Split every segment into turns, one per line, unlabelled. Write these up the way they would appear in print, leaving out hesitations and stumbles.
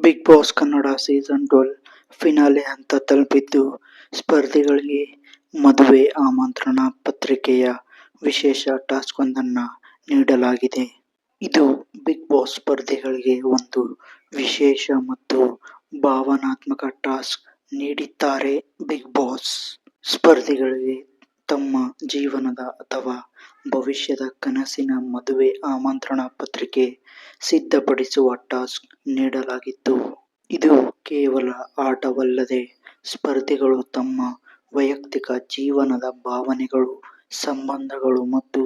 Big Boss Kannada season 12 finale ಹಂತ ತಲುಪಿದ್ದು, ಸ್ಪರ್ಧಿಗಳಿಗೆ ಮದುವೆ ಆಮಂತ್ರಣ ಪತ್ರಿಕೆಯ ವಿಶೇಷ ಟಾಸ್ಕ್ವೊಂದನ್ನು ನೀಡಲಾಗಿದೆ. ಇದು ಬಿಗ್ ಬಾಸ್ ಸ್ಪರ್ಧಿಗಳಿಗೆ ಒಂದು ವಿಶೇಷ ಮತ್ತು ಭಾವನಾತ್ಮಕ ಟಾಸ್ಕ್ ನೀಡಿದ್ದಾರೆ. ಬಿಗ್ ಬಾಸ್ ಸ್ಪರ್ಧಿಗಳಿಗೆ ತಮ್ಮ ಜೀವನದ ಅಥವಾ ಭವಿಷ್ಯದ ಕನಸಿನ ಮದುವೆ ಆಮಂತ್ರಣ ಪತ್ರಿಕೆ ಸಿದ್ಧಪಡಿಸುವ ಟಾಸ್ಕ್ ನೀಡಲಾಗಿತ್ತು. ಇದು ಕೇವಲ ಆಟವಲ್ಲದೆ, ಸ್ಪರ್ಧಿಗಳು ತಮ್ಮ ವೈಯಕ್ತಿಕ ಜೀವನದ ಭಾವನೆಗಳು, ಸಂಬಂಧಗಳು ಮತ್ತು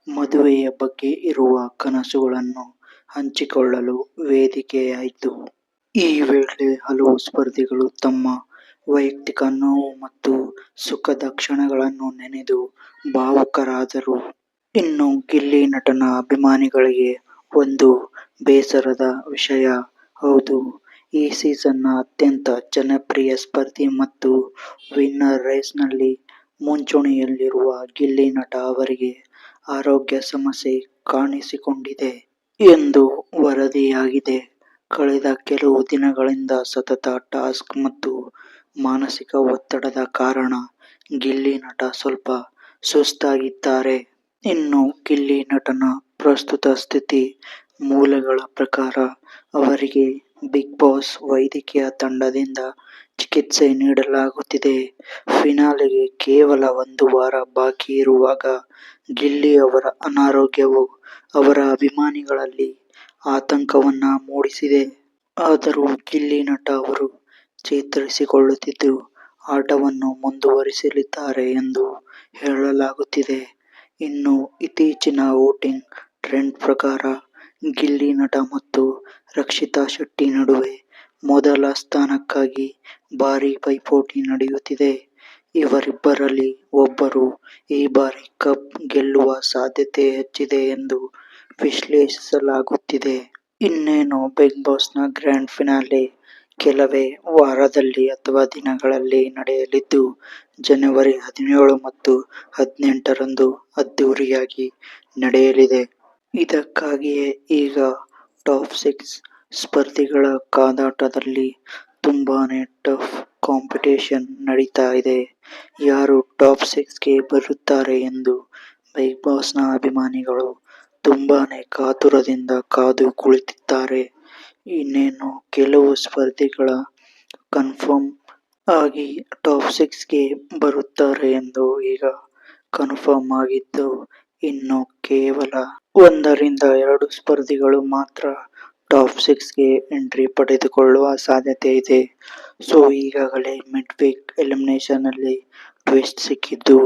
ಮದುವೆಯ ಬಗ್ಗೆ ಇರುವ ಕನಸುಗಳನ್ನು ಹಂಚಿಕೊಳ್ಳಲು ವೇದಿಕೆಯಾಯಿತು. ಈ ವೇಳೆ ಹಲವು ಸ್ಪರ್ಧಿಗಳು ತಮ್ಮ ವೈಯಕ್ತಿಕ ನೋವು ಮತ್ತು ಸುಖದ ಕ್ಷಣಗಳನ್ನು ನೆನೆದು ಭಾವುಕರಾದರು. ಇನ್ನು ಗಿಲ್ಲಿ ನಟನ ಅಭಿಮಾನಿಗಳಿಗೆ ಒಂದು ಬೇಸರದ ವಿಷಯ. ಹೌದು, ಈ ಸೀಸನ್ನ ಅತ್ಯಂತ ಜನಪ್ರಿಯ ಸ್ಪರ್ಧಿ ಮತ್ತು ವಿನ್ನರ್ ರೇಸ್ನಲ್ಲಿ ಮುಂಚೂಣಿಯಲ್ಲಿರುವ ಗಿಲ್ಲಿ ನಟ ಅವರಿಗೆ ಆರೋಗ್ಯ ಸಮಸ್ಯೆ ಕಾಣಿಸಿಕೊಂಡಿದೆ ಎಂದು ವರದಿಯಾಗಿದೆ. ಕಳೆದ ಕೆಲವು ದಿನಗಳಿಂದ ಸತತ ಟಾಸ್ಕ್ ಮತ್ತು ಮಾನಸಿಕ ಒತ್ತಡದ ಕಾರಣ ಗಿಲ್ಲಿ ನಟ ಸ್ವಲ್ಪ ಸುಸ್ತಾಗಿದ್ದಾರೆ. ಇನ್ನು ಗಿಲ್ಲಿ ನಟನ ಪ್ರಸ್ತುತ ಸ್ಥಿತಿ. ಮೂಲಗಳ ಪ್ರಕಾರ ಅವರಿಗೆ ಬಿಗ್ ಬಾಸ್ ವೈದ್ಯಕೀಯ ತಂಡದಿಂದ ಚಿಕಿತ್ಸೆ ನೀಡಲಾಗುತ್ತಿದೆ. ಫಿನಾಲೆಗೆ ಕೇವಲ ಒಂದು ವಾರ ಬಾಕಿ ಇರುವಾಗ ಗಿಲ್ಲಿ ಅವರ ಅನಾರೋಗ್ಯವು ಅವರ ಅಭಿಮಾನಿಗಳಲ್ಲಿ ಆತಂಕವನ್ನ ಮೂಡಿಸಿದೆ. ಆದರೂ ಗಿಲ್ಲಿ ನಟ ಅವರು ಚೇತರಿಸಿಕೊಳ್ಳುತ್ತಿದ್ದು, ಆಟವನ್ನು ಮುಂದುವರಿಸಲಿದ್ದಾರೆ ಎಂದು ಹೇಳಲಾಗುತ್ತಿದೆ. ಇನ್ನು ಇತ್ತೀಚಿನ ವೋಟಿಂಗ್ ಟ್ರೆಂಡ್ ಪ್ರಕಾರ ಗಿಲ್ಲಿ ನಟ ಮತ್ತು ರಕ್ಷಿತಾ ಶೆಟ್ಟಿ ನಡುವೆ ಮೊದಲ ಸ್ಥಾನಕ್ಕಾಗಿ ಭಾರೀ ಪೈಪೋಟಿ ನಡೆಯುತ್ತಿದೆ. ಇವರಿಬ್ಬರಲ್ಲಿ ಒಬ್ಬರು ಈ ಬಾರಿ ಕಪ್ ಗೆಲ್ಲುವ ಸಾಧ್ಯತೆ ಹೆಚ್ಚಿದೆ ಎಂದು ವಿಶ್ಲೇಷಿಸಲಾಗುತ್ತಿದೆ. ಇನ್ನೇನು ಬಿಗ್ ಬಾಸ್ನ ಗ್ರ್ಯಾಂಡ್ ಫಿನಾಲೆ ಕೆಲವೇ ವಾರದಲ್ಲಿ ಅಥವಾ ದಿನಗಳಲ್ಲಿ ನಡೆಯಲಿದ್ದು, ಜನವರಿ 17 ಮತ್ತು 18ರಂದು ಅದ್ದೂರಿಯಾಗಿ ನಡೆಯಲಿದೆ. ಇದಕ್ಕಾಗಿಯೇ ಈಗ ಟಾಪ್ 6 ಸ್ಪರ್ಧಿಗಳ ಕಾದಾಟದಲ್ಲಿ ತುಂಬಾನೇ ಟಫ್ ಕಾಂಪಿಟೇಷನ್ ನಡೀತಾ ಇದೆ. ಯಾರು ಟಾಪ್ 6ಗೆ ಬರುತ್ತಾರೆ ಎಂದು ಬಿಗ್ ಬಾಸ್ನ ಅಭಿಮಾನಿಗಳು ತುಂಬಾನೇ ಕಾತುರದಿಂದ ಕಾದು ಕುಳಿತಿದ್ದಾರೆ. ಇನ್ನೇನು ಕೆಲವು ಸ್ಪರ್ಧಿಗಳ ಕನ್ಫರ್ಮ್ ಆಗಿ ಟಾಪ್ 6ಗೆ ಬರುತ್ತಾರೆ ಎಂದು ಈಗ ಕನ್ಫರ್ಮ್ ಆಗಿದ್ದು, ಇನ್ನು ಕೇವಲ 1 ರಿಂದ 2 ಸ್ಪರ್ಧಿಗಳು ಮಾತ್ರ ಟಾಪ್ 6ಗೆ ಎಂಟ್ರಿ ಪಡೆದುಕೊಳ್ಳುವ ಸಾಧ್ಯತೆ ಇದೆ. ಸೊ ಈಗಾಗಲೇ ಮಿಡ್ ವೀಕ್ ಎಲಿಮಿನೇಷನ್ ನಲ್ಲಿ ಟ್ವಿಸ್ಟ್ ಸಿಕ್ಕಿದ್ದು,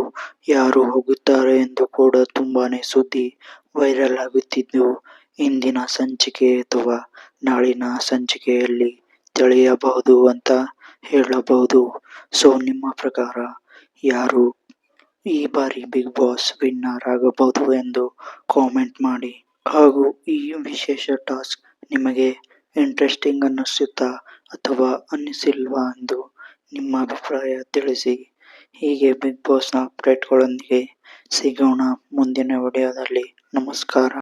ಯಾರು ಹೋಗುತ್ತಾರೆ ಎಂದು ಕೂಡ ತುಂಬಾನೇ ಸುದ್ದಿ ವೈರಲ್ ಆಗುತ್ತಿದ್ದು, ಇಂದಿನ ಸಂಚಿಕೆ ಅಥವಾ ನಾಳಿನ ಸಂಚಿಕೆಯಲ್ಲಿ ತಿಳಿಯಬಹುದು ಅಂತ ಹೇಳಬಹುದು. ಸೊ ನಿಮ್ಮ ಪ್ರಕಾರ ಯಾರು ಈ ಬಾರಿ ಬಿಗ್ ಬಾಸ್ ವಿನ್ನರ್ ಆಗಬಹುದು ಎಂದು ಕಾಮೆಂಟ್ ಮಾಡಿ. ಹಾಗೂ ಈ ವಿಶೇಷ ಟಾಸ್ಕ್ ನಿಮಗೆ ಇಂಟ್ರೆಸ್ಟಿಂಗ್ ಅನ್ನಿಸುತ್ತಾ ಅಥವಾ ಅನ್ನಿಸಿಲ್ವಾ ಎಂದು ನಿಮ್ಮ ಅಭಿಪ್ರಾಯ ತಿಳಿಸಿ. ಹೀಗೆ ಬಿಗ್ ಬಾಸ್ನ ಅಪ್ಡೇಟ್ಗಳೊಂದಿಗೆ ಸಿಗೋಣ ಮುಂದಿನ ವಿಡಿಯೋದಲ್ಲಿ. ನಮಸ್ಕಾರ.